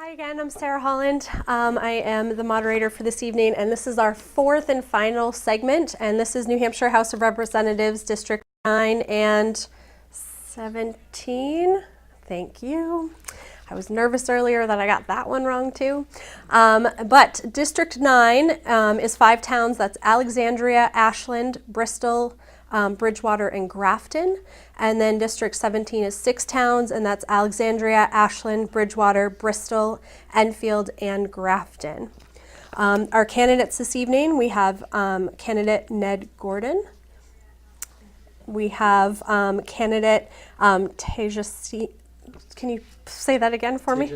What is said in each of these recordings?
Hi again, I'm Sarah Holland. I am the moderator for this evening, and this is our fourth and final segment, and this is New Hampshire House of Representatives, District 9 and 17. Thank you. I was nervous earlier that I got that one wrong too. But District 9 is 5 towns. That's Alexandria, Ashland, Bristol, Bridgewater, and Grafton. And then District 17 is 6 towns, and that's Alexandria, Ashland, Bridgewater, Bristol, Enfield, and Grafton. Our candidates this evening, we have candidate Ned Gordon. We have candidate Teja, can you say that again for me?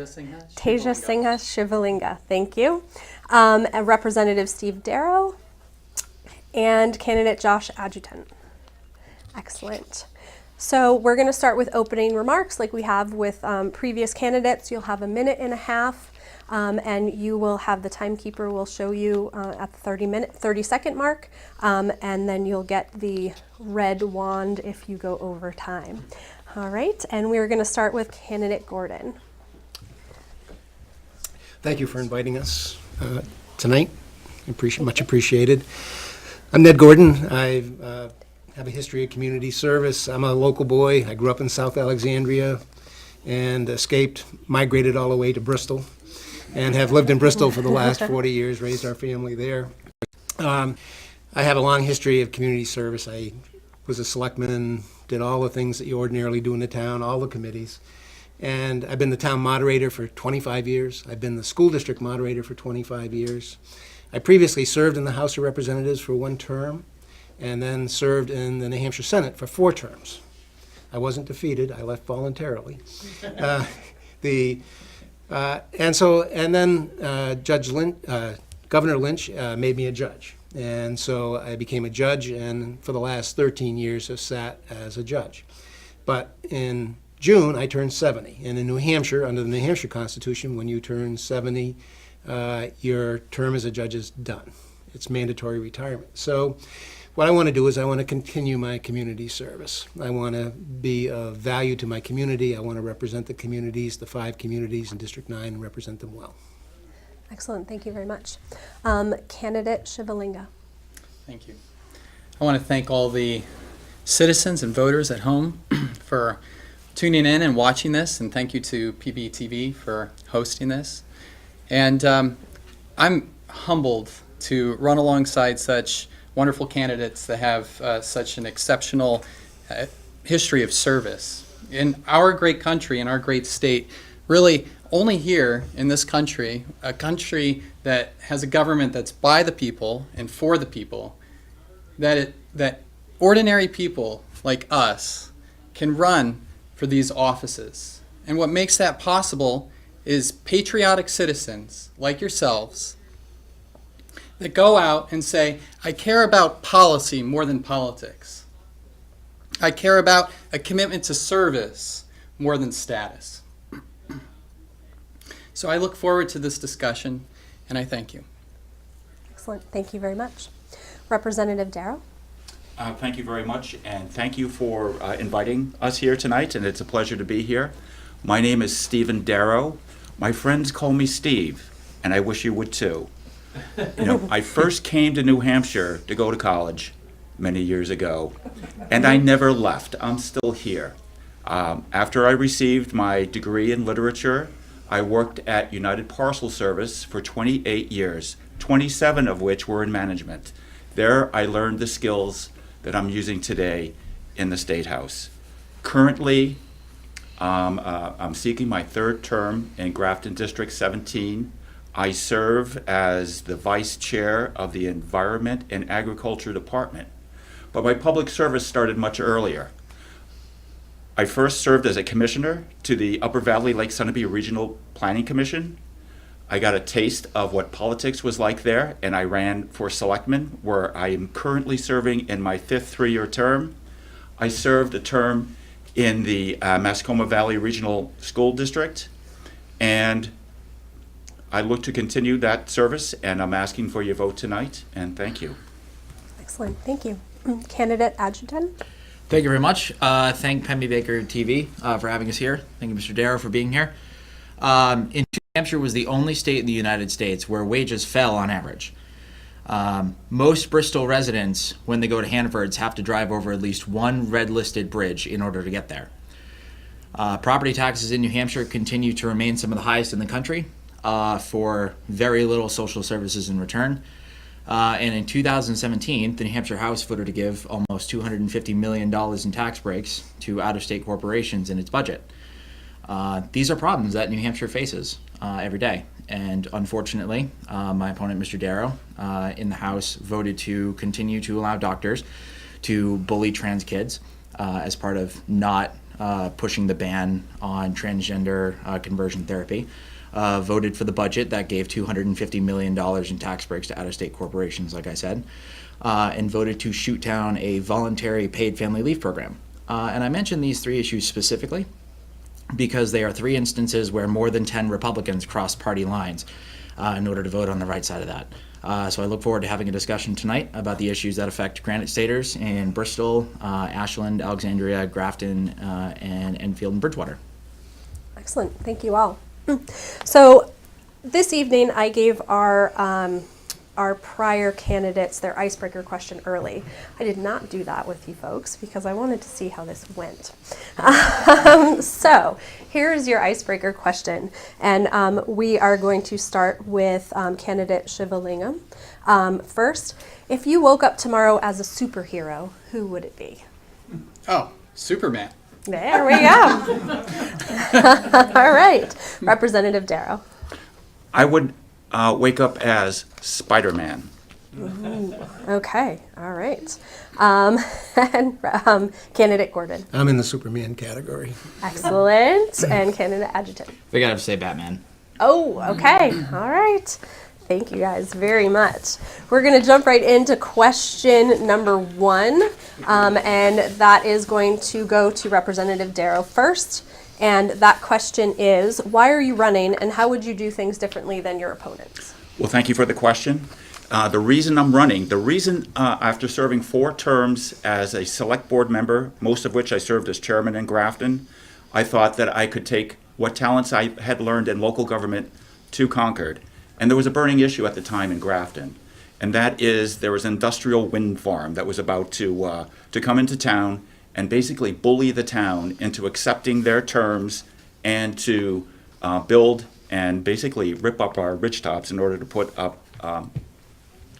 Teja Singha Shivalinga, thank you. And Representative Steve Darrow and candidate Josh Adjutant. Excellent. So we're going to start with opening remarks like we have with previous candidates. You'll have a minute and a half, and you will have the timekeeper will show you at the 30-second mark, and then you'll get the red wand if you go over time. All right, and we're going to start with candidate Gordon. Thank you for inviting us tonight. Much appreciated. I'm Ned Gordon. I have a history of community service. I'm a local boy. I grew up in South Alexandria and migrated all the way to Bristol, and have lived in Bristol for the last 40 years, raised our family there. I have a long history of community service. I was a selectman, did all the things that you ordinarily do in the town, all the committees. And I've been the town moderator for 25 years. I've been the school district moderator for 25 years. I previously served in the House of Representatives for 1 term, and then served in the New Hampshire Senate for 4 terms. I wasn't defeated. I left voluntarily. Governor Lynch made me a judge. And so I became a judge, and for the last 13 years have sat as a judge. But in June, I turned 70. And in New Hampshire, under the New Hampshire Constitution, when you turn 70, your term as a judge is done. It's mandatory retirement. So what I want to do is I want to continue my community service. I want to be of value to my community. I want to represent the communities, the 5 communities in District 9, and represent them well. Excellent, thank you very much. Candidate Shivalinga. Thank you. I want to thank all the citizens and voters at home for tuning in and watching this, and thank you to PBTV for hosting this. And I'm humbled to run alongside such wonderful candidates that have such an exceptional history of service. In our great country, in our great state, really only here in this country, a country that has a government that's by the people and for the people, that ordinary people like us can run for these offices. And what makes that possible is patriotic citizens like yourselves that go out and say, I care about policy more than politics. I care about a commitment to service more than status. So I look forward to this discussion, and I thank you. Excellent, thank you very much. Representative Darrow. Thank you very much, and thank you for inviting us here tonight, and it's a pleasure to be here. My name is Stephen Darrow. My friends call me Steve, and I wish you would too. You know, I first came to New Hampshire to go to college many years ago, and I never left. I'm still here. After I received my degree in literature, I worked at United Parcel Service for 28 years, 27 of which were in management. There I learned the skills that I'm using today in the State House. Currently, I'm seeking my 3rd term in Grafton District 17. I serve as the Vice Chair of the Environment and Agriculture Department, but my public service started much earlier. I first served as a commissioner to the Upper Valley Lake Sunapee Regional Planning Commission. I got a taste of what politics was like there, and I ran for selectman, where I am currently serving in my 5th 3-year term. I served a term in the Mascoma Valley Regional School District, and I look to continue that service, and I'm asking for your vote tonight, and thank you. Excellent, thank you. Candidate Adjutant. Thank you very much. Thank Pemmy Baker TV for having us here. Thank you, Mr. Darrow, for being here. In Hampshire was the only state in the United States where wages fell on average. Most Bristol residents, when they go to Hannaford's, have to drive over at least one red-listed bridge in order to get there. Property taxes in New Hampshire continue to remain some of the highest in the country for very little social services in return. And in 2017, the New Hampshire House voted to give almost $250 million in tax breaks to out-of-state corporations in its budget. These are problems that New Hampshire faces every day. And unfortunately, my opponent, Mr. Darrow, in the House voted to continue to allow doctors to bully trans kids as part of not pushing the ban on transgender conversion therapy. Voted for the budget that gave $250 million in tax breaks to out-of-state corporations, like I said, and voted to shoot down a voluntary paid family leave program. And I mention these three issues specifically because they are three instances where more than 10 Republicans crossed party lines in order to vote on the right side of that. So I look forward to having a discussion tonight about the issues that affect Granite Staters in Bristol, Ashland, Alexandria, Grafton, and Enfield and Bridgewater. Excellent. Thank you all. So this evening I gave our prior candidates their icebreaker question early. I did not do that with you folks because I wanted to see how this went. So here's your icebreaker question, and we are going to start with candidate Shivalingam. First, if you woke up tomorrow as a superhero, who would it be? Oh, Superman. There we go. All right, Representative Darrow. I would wake up as Spider-Man. Okay, all right. And candidate Gordon. I'm in the Superman category. Excellent. And candidate Adjutant. We gotta say Batman. Oh, okay. All right. Thank you guys very much. We're going to jump right into question number 1, and that is going to go to Representative Darrow first. And that question is, why are you running, and how would you do things differently than your opponents? Well, thank you for the question. The reason I'm running, after serving 4 terms as a select board member, most of which I served as chairman in Grafton, I thought that I could take what talents I had learned in local government to Concord. And there was a burning issue at the time in Grafton, and that is there was an industrial wind farm that was about to come into town and basically bully the town into accepting their terms and to build and basically rip up our ridgetops in order to put up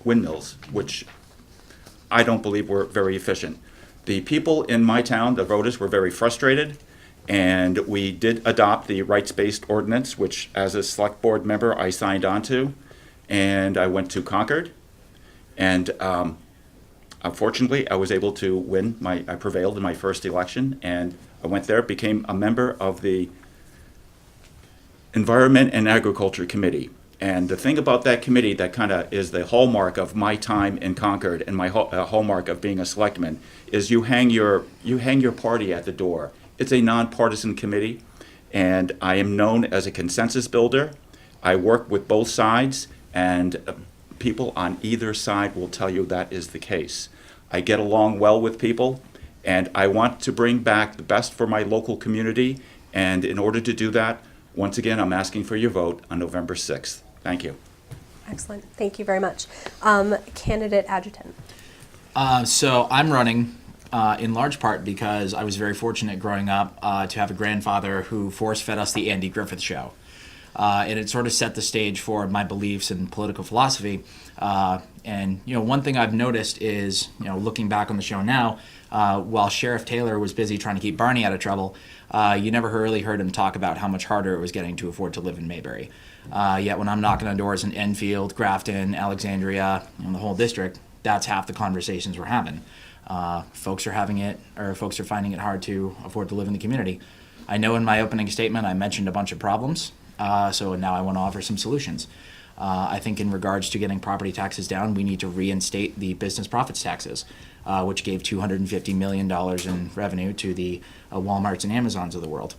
windmills, which I don't believe were very efficient. The people in my town, the voters, were very frustrated, and we did adopt the rights-based ordinance, which as a select board member I signed on to, and I went to Concord, and unfortunately I was able to win. I prevailed in my first election, and I went there, became a member of the Environment and Agriculture Committee. And the thing about that committee that kind of is the hallmark of my time in Concord and my hallmark of being a selectman is you hang your party at the door. It's a nonpartisan committee, and I am known as a consensus builder. I work with both sides, and people on either side will tell you that is the case. I get along well with people, and I want to bring back the best for my local community, and in order to do that, once again, I'm asking for your vote on November 6th. Thank you. Excellent. Thank you very much. Candidate Adjutant. So I'm running in large part because I was very fortunate growing up to have a grandfather who force-fed us the Andy Griffith Show. And it sort of set the stage for my beliefs in political philosophy. And, one thing I've noticed is, looking back on the show now, while Sheriff Taylor was busy trying to keep Barney out of trouble, you never really heard him talk about how much harder it was getting to afford to live in Mayberry. Yet when I'm knocking on doors in Enfield, Grafton, Alexandria, the whole district, that's half the conversations we're having. Folks are finding it hard to afford to live in the community. I know in my opening statement I mentioned a bunch of problems, so now I want to offer some solutions. I think in regards to getting property taxes down, we need to reinstate the business profits taxes, which gave $250 million in revenue to the Walmarts and Amazons of the world.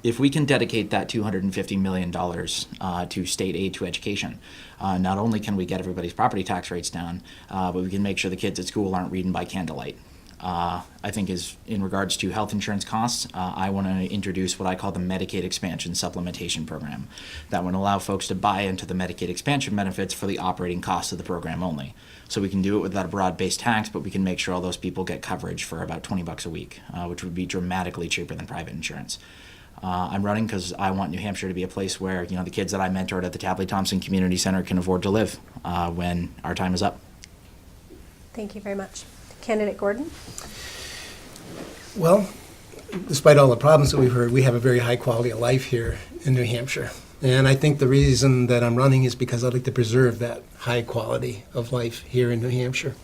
If we can dedicate that $250 million to state aid to education, not only can we get everybody's property tax rates down, but we can make sure the kids at school aren't reading by candlelight. I think, is in regards to health insurance costs. I want to introduce what I call the Medicaid Expansion Supplementation Program. That would allow folks to buy into the Medicaid expansion benefits for the operating costs of the program only. So we can do it without a broad-based tax, but we can make sure all those people get coverage for about $20 a week, which would be dramatically cheaper than private insurance. I'm running because I want New Hampshire to be a place where, you know, the kids that I mentored at the Tapley Thompson Community Center can afford to live when our time is up. Thank you very much. Candidate Gordon? Well, despite all the problems that we've heard, we have a very high quality of life here in New Hampshire. And I think the reason that I'm running is because I'd like to preserve that high quality of life here in New Hampshire.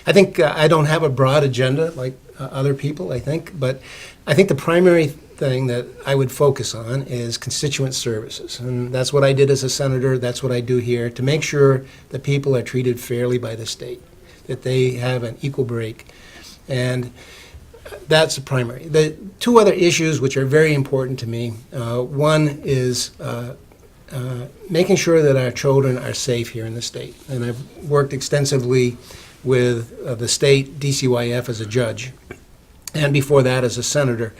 I think I don't have a broad agenda like other people, I think, but I think the primary thing that I would focus on is constituent services. And that's what I did as a senator, that's what I do here, to make sure that people are treated fairly by the state, that they have an equal break. And that's the primary. The two other issues which are very important to me, one is making sure that our children are safe here in the state. And I've worked extensively with the state DCYF as a judge, and before that as a senator,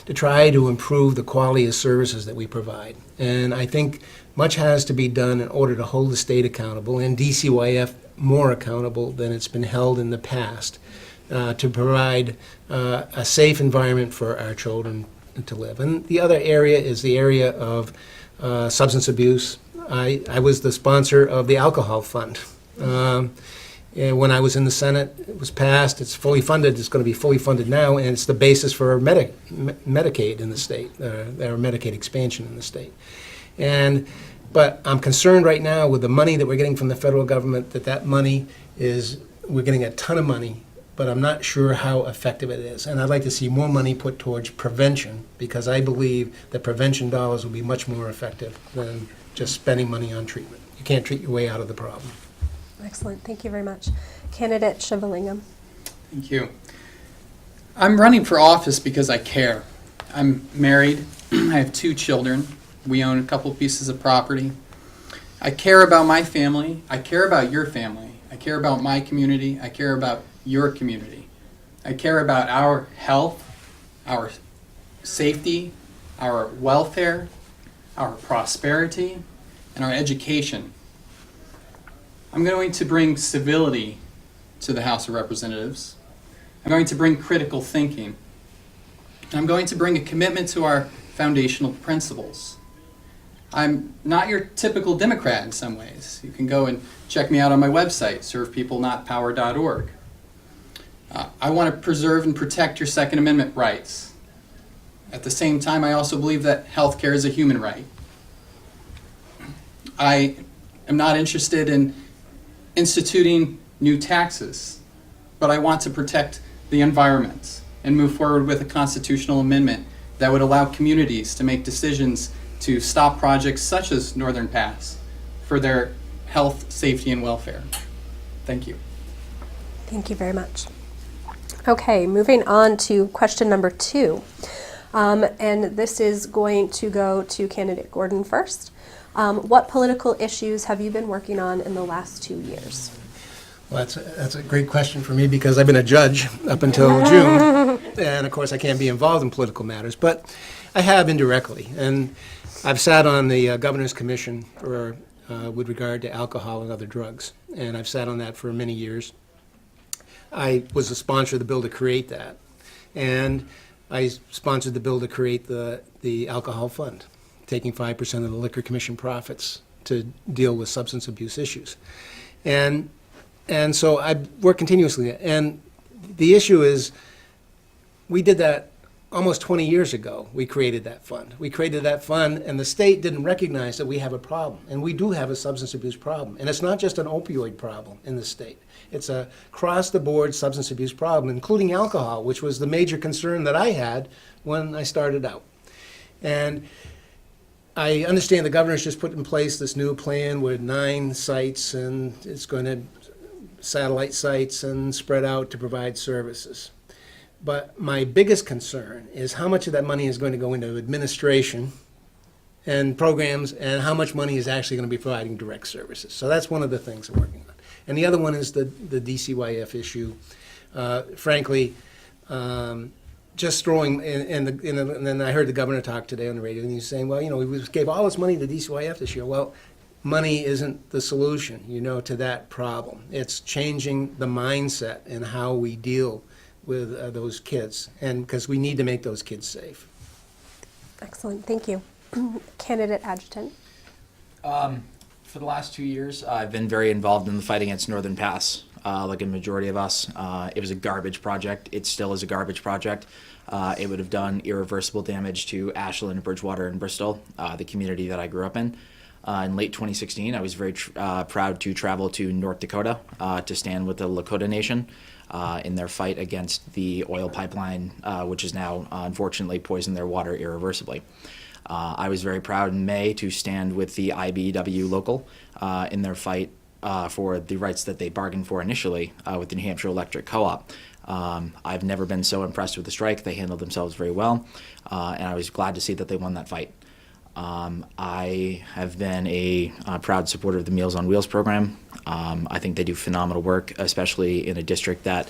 to try to improve the quality of services that we provide. And I think much has to be done in order to hold the state accountable, and DCYF more accountable than it's been held in the past, to provide a safe environment for our children to live. And the other area is the area of substance abuse. I was the sponsor of the Alcohol Fund. And when I was in the Senate, it was passed, it's fully funded, it's going to be fully funded now, and it's the basis for Medicaid in the state, or Medicaid expansion in the state. But I'm concerned right now with the money that we're getting from the federal government, that money is, we're getting a ton of money, but I'm not sure how effective it is. And I'd like to see more money put towards prevention, because I believe that prevention dollars will be much more effective than just spending money on treatment. You can't treat your way out of the problem. Excellent. Thank you very much. Candidate Shivalingam? Thank you. I'm running for office because I care. I'm married. I have 2 children. We own a couple pieces of property. I care about my family. I care about your family. I care about my community. I care about your community. I care about our health, our safety, our welfare, our prosperity, and our education. I'm going to bring civility to the House of Representatives. I'm going to bring critical thinking. I'm going to bring a commitment to our foundational principles. I'm not your typical Democrat in some ways. You can go and check me out on my website, servepeoplenotpower.org. I want to preserve and protect your Second Amendment rights. At the same time, I also believe that health care is a human right. I am not interested in instituting new taxes, but I want to protect the environment and move forward with a constitutional amendment that would allow communities to make decisions to stop projects such as Northern Pass for their health, safety, and welfare. Thank you. Thank you very much. Okay, moving on to question number 2. And this is going to go to candidate Gordon first. What political issues have you been working on in the last 2 years? Well, that's a great question for me, because I've been a judge up until June, and of course I can't be involved in political matters, but I have indirectly. And I've sat on the Governor's Commission for, with regard to alcohol and other drugs, and I've sat on that for many years. I was a sponsor of the bill to create that, and I sponsored the bill to create the Alcohol Fund, taking 5% of the Liquor Commission profits to deal with substance abuse issues. And so I work continuously. And the issue is, we did that almost 20 years ago. We created that fund. We created that fund, and the state didn't recognize that we have a problem. And we do have a substance abuse problem. And it's not just an opioid problem in the state. It's a across-the-board substance abuse problem, including alcohol, which was the major concern that I had when I started out. And I understand the governor's just put in place this new plan with 9 sites, and it's going to satellite sites and spread out to provide services. But my biggest concern is how much of that money is going to go into administration and programs, and how much money is actually going to be providing direct services. So that's one of the things I'm working on. And the other one is the DCYF issue. Frankly, just throwing, and then I heard the governor talk today on the radio, and he's saying, well, we gave all this money to DCYF this year. Well, money isn't the solution, to that problem. It's changing the mindset and how we deal with those kids, and because we need to make those kids safe. Excellent, thank you. Candidate Adjutant. For the last 2 years, I've been very involved in the fight against Northern Pass. Like a majority of us, it was a garbage project. It still is a garbage project. It would have done irreversible damage to Ashland, Bridgewater, and Bristol, the community that I grew up in. In late 2016, I was very proud to travel to North Dakota to stand with the Lakota Nation in their fight against the oil pipeline, which has now unfortunately poisoned their water irreversibly. I was very proud in May to stand with the IBEW local in their fight for the rights that they bargained for initially with the New Hampshire Electric Co-op. I've never been so impressed with the strike. They handled themselves very well, and I was glad to see that they won that fight. I have been a proud supporter of the Meals on Wheels program. I think they do phenomenal work, especially in a district that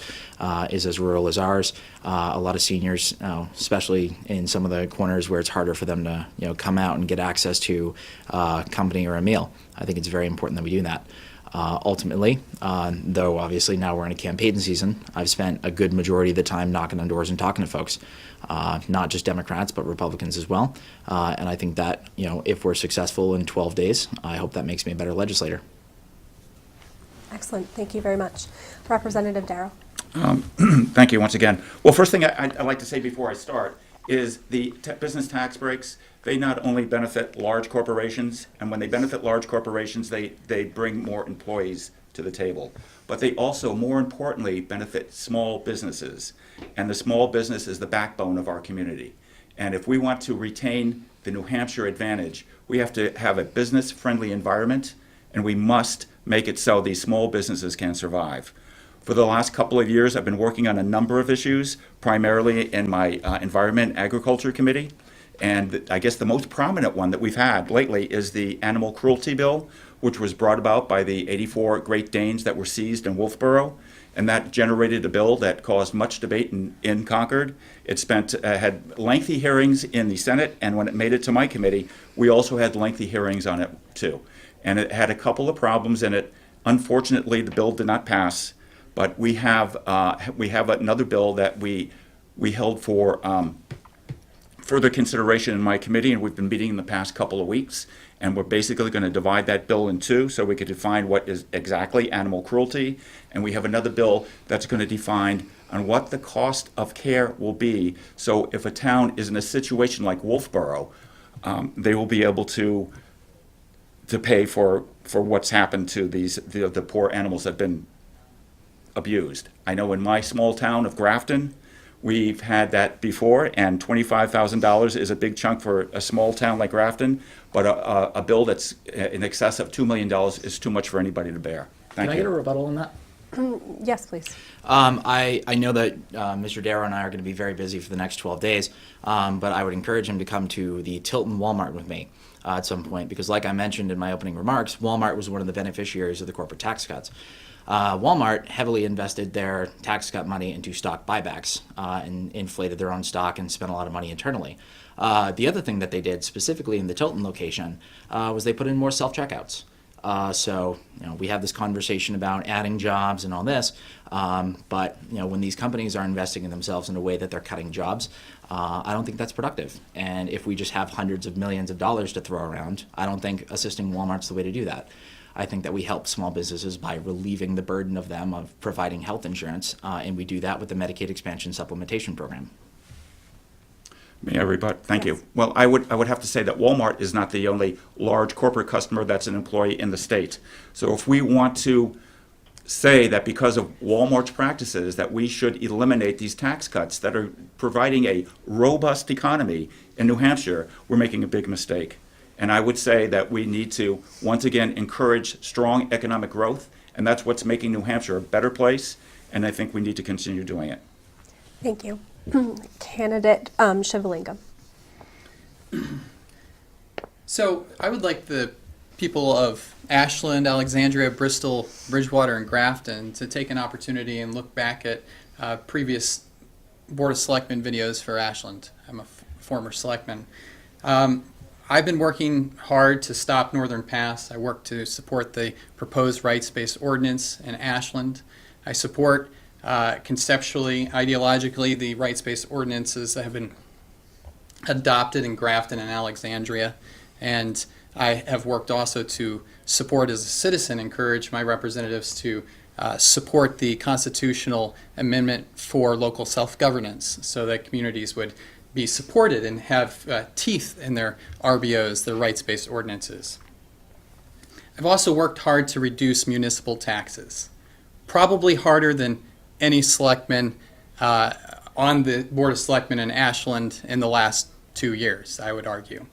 is as rural as ours. A lot of seniors, especially in some of the corners where it's harder for them to come out and get access to company or a meal. I think it's very important that we do that. Ultimately, though obviously now we're in a campaign season, I've spent a good majority of the time knocking on doors and talking to folks, not just Democrats but Republicans as well. And I think that if we're successful in 12 days, I hope that makes me a better legislator. Excellent, thank you very much. Representative Darrow. Thank you once again. Well, first thing I'd like to say before I start is the business tax breaks. They not only benefit large corporations, and when they benefit large corporations, they bring more employees to the table. But they also, more importantly, benefit small businesses. And the small business is the backbone of our community. And if we want to retain the New Hampshire advantage, we have to have a business-friendly environment, and we must make it so these small businesses can survive. For the last couple of years, I've been working on a number of issues, primarily in my Environment and Agriculture Committee. And I guess the most prominent one that we've had lately is the animal cruelty bill, which was brought about by the 84 Great Danes that were seized in Wolfboro. And that generated a bill that caused much debate in Concord. It had lengthy hearings in the Senate, and when it made it to my committee, we also had lengthy hearings on it too. And it had a couple of problems in it. Unfortunately, the bill did not pass, but we have another bill that we held for further consideration in my committee, and we've been meeting in the past couple of weeks, and we're basically going to divide that bill in two so we can define what is exactly animal cruelty, and we have another bill that's going to define on what the cost of care will be. So if a town is in a situation like Wolfboro, they will be able to pay for what's happened to the poor animals that have been abused. I know in my small town of Grafton, we've had that before, and $25,000 is a big chunk for a small town like Grafton, but a bill that's in excess of $2 million is too much for anybody to bear. Thank you. Can I get a rebuttal on that? Yes, please. I know that Mr. Darrow and I are going to be very busy for the next 12 days, but I would encourage him to come to the Tilton Walmart with me at some point, because like I mentioned in my opening remarks, Walmart was one of the beneficiaries of the corporate tax cuts. Walmart heavily invested their tax cut money into stock buybacks and inflated their own stock and spent a lot of money internally. The other thing that they did, specifically in the Tilton location, was they put in more self-checkouts. So we have this conversation about adding jobs and all this, but when these companies are investing in themselves in a way that they're cutting jobs, I don't think that's productive. And if we just have hundreds of millions of dollars to throw around, I don't think assisting Walmart's the way to do that. I think that we help small businesses by relieving the burden of them of providing health insurance, and we do that with the Medicaid Expansion Supplementation Program. May I rebut? Thank you. Well, I would have to say that Walmart is not the only large corporate customer that's an employee in the state. So if we want to say that because of Walmart's practices that we should eliminate these tax cuts that are providing a robust economy in New Hampshire, we're making a big mistake. And I would say that we need to, once again, encourage strong economic growth, and that's what's making New Hampshire a better place, and I think we need to continue doing it. Thank you. Candidate Shivalingam. So I would like the people of Ashland, Alexandria, Bristol, Bridgewater, and Grafton to take an opportunity and look back at previous Board of Selectmen videos for Ashland. I'm a former selectman. I've been working hard to stop Northern Pass. I work to support the proposed rights-based ordinance in Ashland. I support conceptually, ideologically, the rights-based ordinances that have been adopted in Grafton and Alexandria. And I have worked also to support, as a citizen, encourage my representatives to support the constitutional amendment for local self-governance so that communities would be supported and have teeth in their RBOs, their rights-based ordinances. I've also worked hard to reduce municipal taxes, probably harder than any selectman on the Board of Selectmen in Ashland in the last 2 years, I would argue.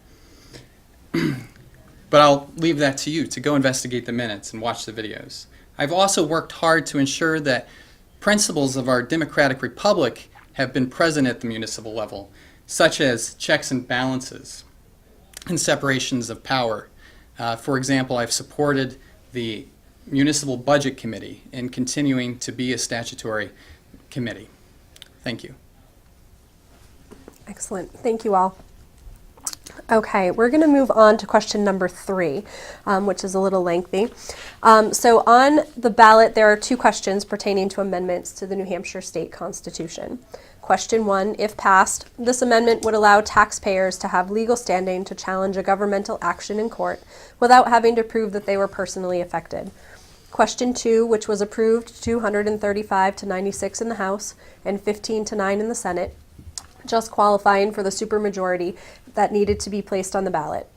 But I'll leave that to you to go investigate the minutes and watch the videos. I've also worked hard to ensure that principles of our democratic republic have been present at the municipal level, such as checks and balances and separations of power. For example, I've supported the Municipal Budget Committee in continuing to be a statutory committee. Thank you. Excellent. Thank you all. Okay, we're going to move on to question number 3, which is a little lengthy. So on the ballot, there are 2 questions pertaining to amendments to the New Hampshire State Constitution. Question 1, if passed, this amendment would allow taxpayers to have legal standing to challenge a governmental action in court without having to prove that they were personally affected. Question 2, which was approved 235 to 96 in the House and 15 to 9 in the Senate, just qualifying for the supermajority that needed to be placed on the ballot.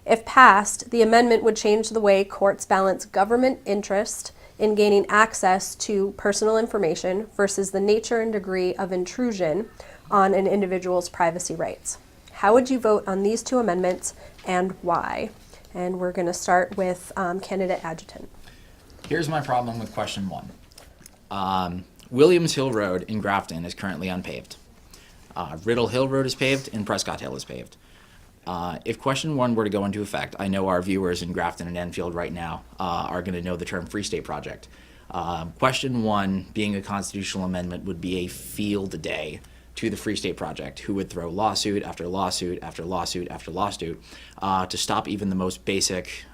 If passed, the amendment would change the way courts balance government interest in gaining access to personal information versus the nature and degree of intrusion on an individual's privacy rights. How would you vote on these 2 amendments and why? And we're going to start with Candidate Adjutant. Here's my problem with question 1. Williams Hill Road in Grafton is currently unpaved. Riddle Hill Road is paved and Prescott Hill is paved. If question 1 were to go into effect, I know our viewers in Grafton and Enfield right now are going to know the term Free State Project. Question 1, being a constitutional amendment, would be a field day to the Free State Project, who would throw lawsuit after lawsuit after lawsuit after lawsuit to stop even the most basic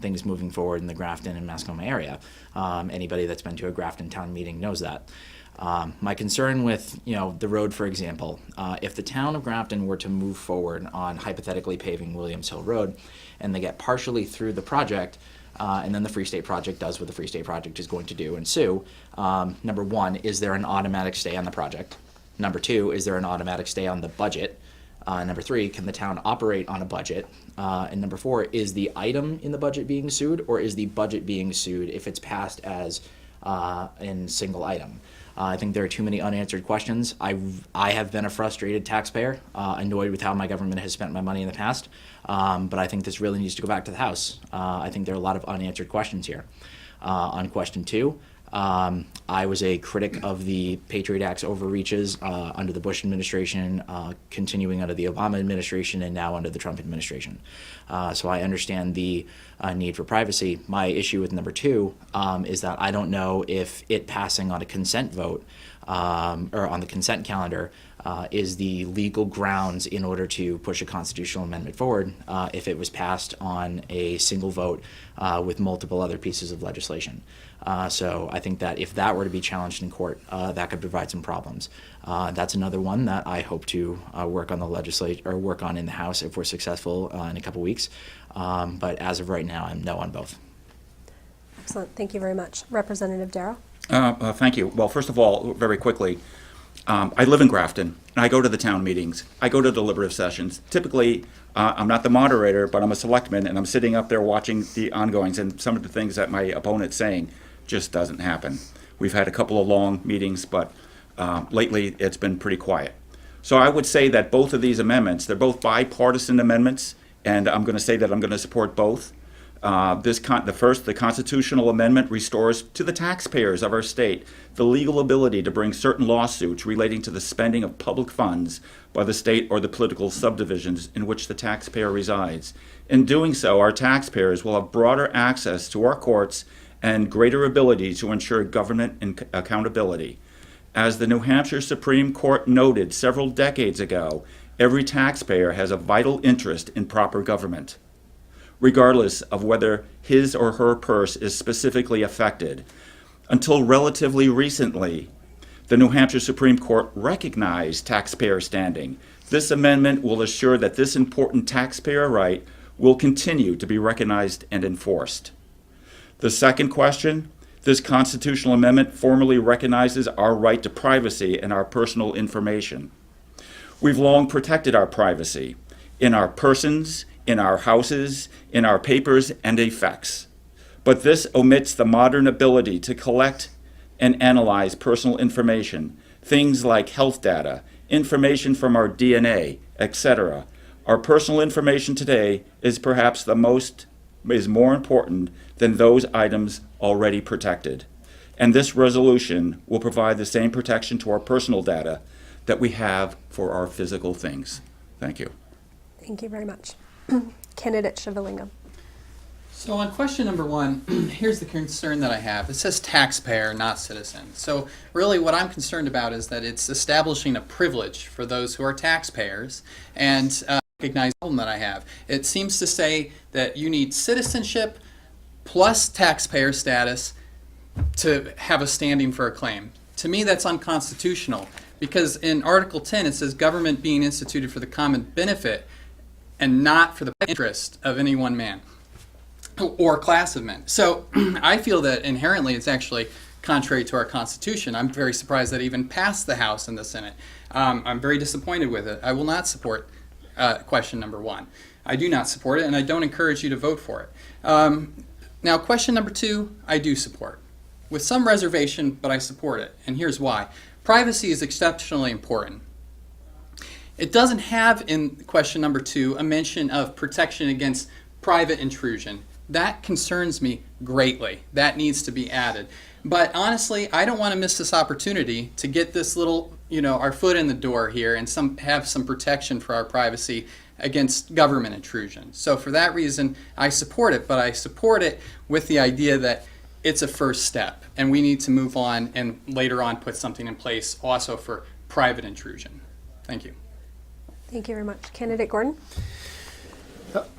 things moving forward in the Grafton and Mascoma area. Anybody that's been to a Grafton town meeting knows that. My concern with, the road, for example, if the town of Grafton were to move forward on hypothetically paving Williams Hill Road and they get partially through the project, and then the Free State Project does what the Free State Project is going to do and sue, number 1, is there an automatic stay on the project? Number 2, is there an automatic stay on the budget? Number 3, can the town operate on a budget? And number 4, is the item in the budget being sued, or is the budget being sued if it's passed as in single item? I think there are too many unanswered questions. I have been a frustrated taxpayer, annoyed with how my government has spent my money in the past, but I think this really needs to go back to the House. I think there are a lot of unanswered questions here. On question 2, I was a critic of the Patriot Act's overreaches under the Bush administration, continuing under the Obama administration, and now under the Trump administration. So I understand the need for privacy. My issue with number 2 is that I don't know if it passing on a consent vote or on the consent calendar is the legal grounds in order to push a constitutional amendment forward if it was passed on a single vote with multiple other pieces of legislation. So I think that if that were to be challenged in court, that could provide some problems. That's another one that I hope to work on the legislate or work on in the House if we're successful in a couple weeks. But as of right now, I'm no on both. Excellent. Thank you very much. Representative Darrow. Thank you. Well, first of all, very quickly, I live in Grafton, and I go to the town meetings. I go to deliberative sessions. Typically, I'm not the moderator, but I'm a selectman, and I'm sitting up there watching the ongoings, and some of the things that my opponent's saying just doesn't happen. We've had a couple of long meetings, but lately it's been pretty quiet. So I would say that both of these amendments, they're both bipartisan amendments, and I'm going to say that I'm going to support both. The constitutional amendment restores to the taxpayers of our state the legal ability to bring certain lawsuits relating to the spending of public funds by the state or the political subdivisions in which the taxpayer resides. In doing so, our taxpayers will have broader access to our courts and greater ability to ensure government accountability. As the New Hampshire Supreme Court noted several decades ago, every taxpayer has a vital interest in proper government, regardless of whether his or her purse is specifically affected. Until relatively recently, the New Hampshire Supreme Court recognized taxpayer standing. This amendment will assure that this important taxpayer right will continue to be recognized and enforced. The second question, this constitutional amendment formally recognizes our right to privacy and our personal information. We've long protected our privacy in our persons, in our houses, in our papers and effects. But this omits the modern ability to collect and analyze personal information, things like health data, information from our DNA, etc. Our personal information today is perhaps more important than those items already protected. And this resolution will provide the same protection to our personal data that we have for our physical things. Thank you. Thank you very much. Candidate Shivalingam. So on question number one, here's the concern that I have. It says taxpayer, not citizen. So really what I'm concerned about is that it's establishing a privilege for those who are taxpayers and recognize the problem that I have. It seems to say that you need citizenship plus taxpayer status to have a standing for a claim. To me, that's unconstitutional because in Article 10 it says government being instituted for the common benefit and not for the interest of any one man or class of men. So I feel that inherently it's actually contrary to our Constitution. I'm very surprised that it even passed the House and the Senate. I'm very disappointed with it. I will not support question number one. I do not support it, and I don't encourage you to vote for it. Now, question number two, I do support. With some reservation, but I support it, and here's why. Privacy is exceptionally important. It doesn't have in question number two a mention of protection against private intrusion. That concerns me greatly. That needs to be added. But honestly, I don't want to miss this opportunity to get this little, our foot in the door here and have some protection for our privacy against government intrusion. So for that reason, I support it, but I support it with the idea that it's a first step and we need to move on and later on put something in place also for private intrusion. Thank you. Thank you very much. Candidate Gordon.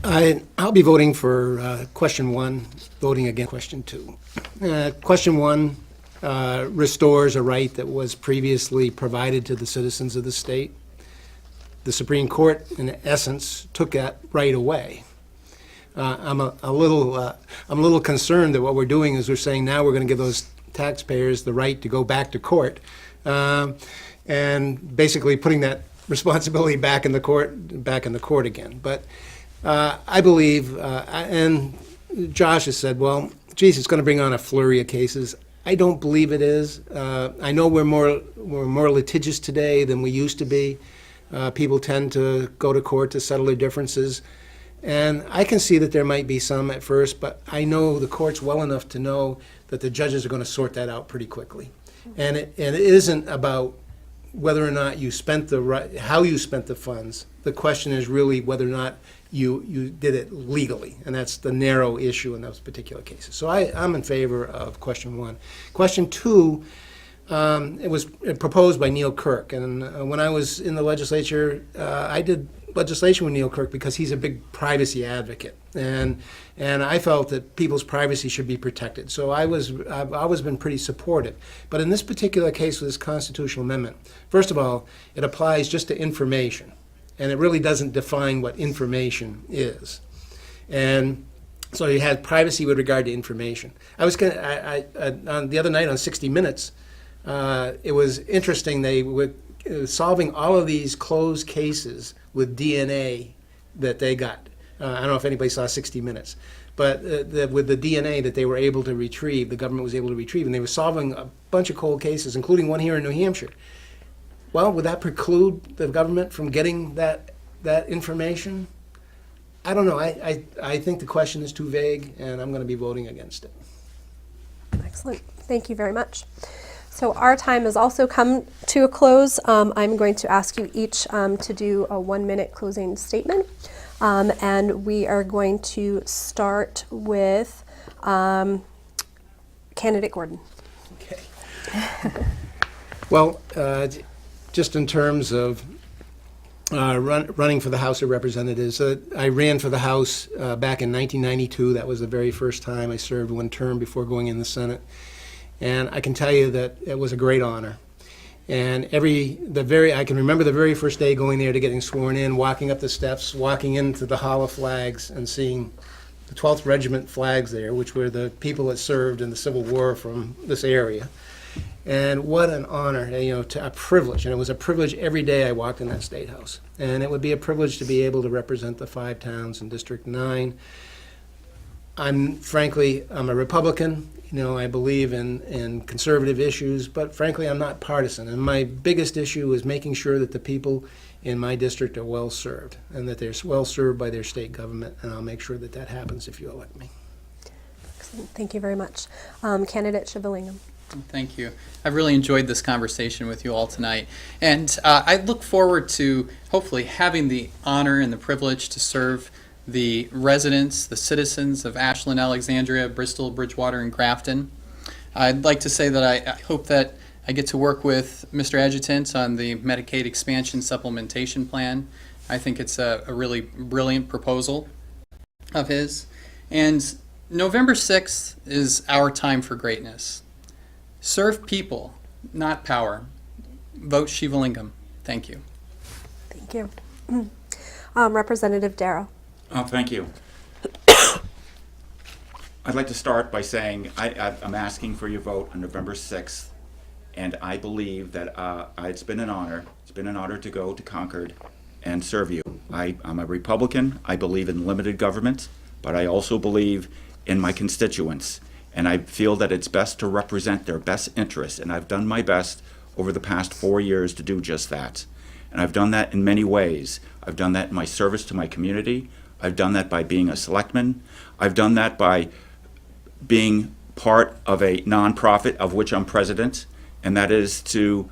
I'll be voting for question one, voting against question two. Question one restores a right that was previously provided to the citizens of the state. The Supreme Court, in essence, took that right away. I'm a little concerned that what we're doing is we're saying now we're going to give those taxpayers the right to go back to court, and basically putting that responsibility back in the court again. But I believe, and Josh has said, well, geez, it's going to bring on a flurry of cases. I don't believe it is. I know we're more litigious today than we used to be. People tend to go to court to settle their differences. And I can see that there might be some at first, but I know the courts well enough to know that the judges are going to sort that out pretty quickly. And it isn't about whether or not you spent how you spent the funds. The question is really whether or not you did it legally, and that's the narrow issue in those particular cases. So I'm in favor of question one. Question two, it was proposed by Neil Kirk, and when I was in the legislature, I did legislation with Neil Kirk because he's a big privacy advocate, and I felt that people's privacy should be protected. So I've always been pretty supportive. But in this particular case with this constitutional amendment, first of all, it applies just to information, and it really doesn't define what information is. And so you had privacy with regard to information. I was on the other night on 60 Minutes. It was interesting. They were solving all of these closed cases with DNA that they got. I don't know if anybody saw 60 Minutes, but with the DNA that they were able to retrieve, the government was able to retrieve, and they were solving a bunch of cold cases, including one here in New Hampshire. Well, would that preclude the government from getting that information? I don't know. I think the question is too vague, and I'm going to be voting against it. Excellent. Thank you very much. So our time has also come to a close. I'm going to ask you each to do a 1-minute closing statement. And we are going to start with Candidate Gordon. Okay. Well, just in terms of running for the House of Representatives, I ran for the House back in 1992. That was the very first time I served one term before going in the Senate. And I can tell you that it was a great honor. And I can remember the very first day going there to getting sworn in, walking up the steps, walking into the Hall of Flags and seeing the 12th Regiment flags there, which were the people that served in the Civil War from this area. And what an honor, a privilege. And it was a privilege every day I walked in that State House. And it would be a privilege to be able to represent the 5 towns in District 9. Frankly, I'm a Republican. I believe in conservative issues, but frankly, I'm not partisan. And my biggest issue is making sure that the people in my district are well served and that they're well served by their state government. And I'll make sure that that happens if you elect me. Excellent. Thank you very much. Candidate Shivelingham. Thank you. I've really enjoyed this conversation with you all tonight. And I look forward to hopefully having the honor and the privilege to serve the residents, the citizens of Ashland, Alexandria, Bristol, Bridgewater, and Grafton. I'd like to say that I hope that I get to work with Mr. Adjutant on the Medicaid expansion supplementation plan. I think it's a really brilliant proposal of his. And November 6th is our time for greatness. Serve people, not power. Vote Shivalingam. Thank you. Thank you. Representative Darrow. Oh, thank you. I'd like to start by saying I'm asking for your vote on November 6th, and I believe that it's been an honor. It's been an honor to go to Concord and serve you. I'm a Republican. I believe in limited government, but I also believe in my constituents, and I feel that it's best to represent their best interests, and I've done my best over the past 4 years to do just that. And I've done that in many ways. I've done that in my service to my community. I've done that by being a selectman. I've done that by being part of a nonprofit of which I'm president, and that is to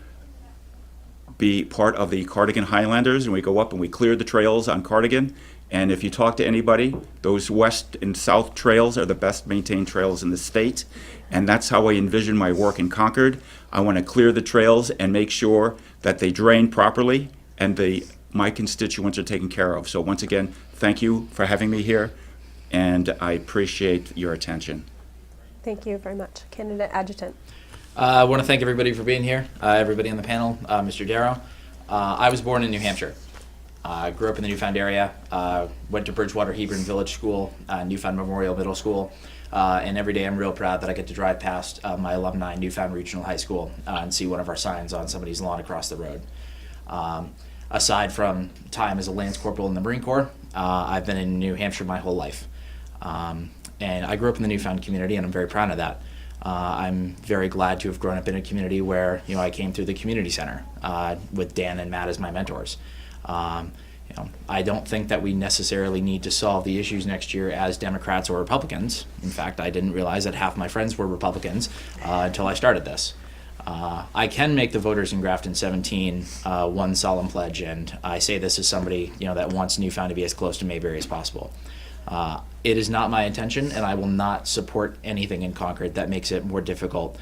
be part of the Cardigan Highlanders, and we go up and we clear the trails on Cardigan. And if you talk to anybody, those west and south trails are the best maintained trails in the state, and that's how I envision my work in Concord. I want to clear the trails and make sure that they drain properly and my constituents are taken care of. So once again, thank you for having me here, and I appreciate your attention. Thank you very much. Candidate Adjutant. I want to thank everybody for being here, everybody on the panel, Mr. Darrow. I was born in New Hampshire. I grew up in the Newfound area, went to Bridgewater Hebron Village School, Newfound Memorial Middle School, and every day I'm real proud that I get to drive past my alumni Newfound Regional High School and see one of our signs on somebody's lawn across the road. Aside from time as a Lance Corporal in the Marine Corps, I've been in New Hampshire my whole life. And I grew up in the Newfound community, and I'm very proud of that. I'm very glad to have grown up in a community where I came through the community center with Dan and Matt as my mentors. I don't think that we necessarily need to solve the issues next year as Democrats or Republicans. In fact, I didn't realize that half my friends were Republicans until I started this. I can make the voters in Grafton 17 one solemn pledge, and I say this as somebody that wants Newfound to be as close to Mayberry as possible. It is not my intention, and I will not support anything in Concord that makes it more difficult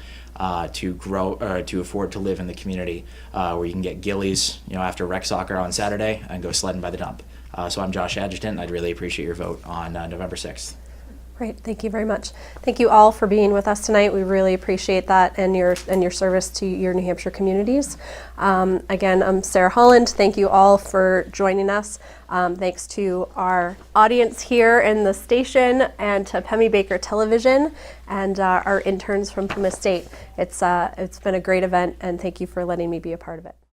to grow or to afford to live in the community where you can get ghillies after rec soccer on Saturday and go sledding by the dump. So I'm Josh Adjutant, and I'd really appreciate your vote on November 6th. Great, thank you very much. Thank you all for being with us tonight. We really appreciate that and your service to your New Hampshire communities. Again, I'm Sarah Holland. Thank you all for joining us. Thanks to our audience here in the station and to Pemmy Baker Television and our interns from Plymouth State. It's been a great event, and thank you for letting me be a part of it.